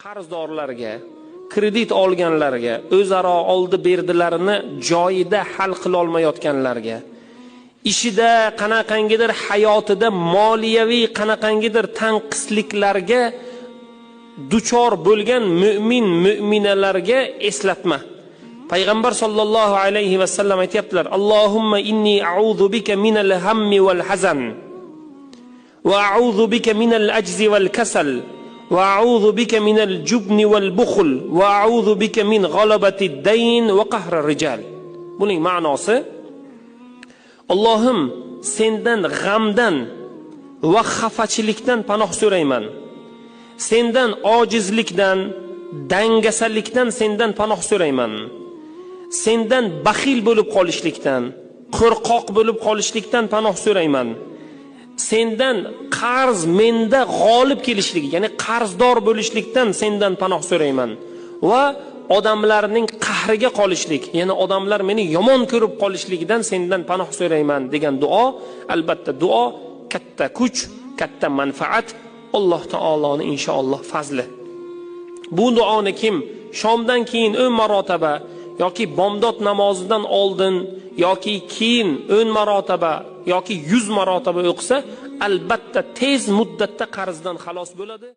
qarzdorlarga, kredit olganlarga, o'zaro oldi berdilarini joyida hal qila olmayotganlarga, ishida qanaqangidir hayotida moliyaviy qanaqangidir tanqisliklarga duchor bo'lgan mu'minalarga eslatma. Payg'ambar sollallohu alayhi va sallam aytibdilar: "Allohumma inni a'udhu bika minal hammi wal hazan va a'udhu bika minal ajzi wal kasal va a'udhu bika minal jubni wal bukhl va a'udhu bika min ghalabati ad-dayn va qahri ar-rijal." Buning ma'nosi: Allohim, sendan g'amdan va xafachilikdan panoh so'rayman. Sendan ojizlikdan, dangasalikdan sendan panoh so'rayman. Sendan baxil bo'lib qolishlikdan, qo'rqoq bo'lib qolishlikdan panoh so'rayman. Sendan qarz menda g'olib kelishligi, ya'ni qarzdor bo'lishlikdan sendan panoh so'rayman va odamlarning qahriga qolishlik, ya'ni odamlar meni yomon ko'rib qolishligidan sendan panoh so'rayman degan duo, albatta duo katta kuch, katta manfaat, Alloh taoloning inshaalloh fazli. Bu duoni kim shomdan keyin 10 marotaba yoki bomdod namozidan oldin yoki keyin 10 marotaba yoki 100 marotaba o'qisa, albatta tez muddatda qarzdan xalos bo'ladi.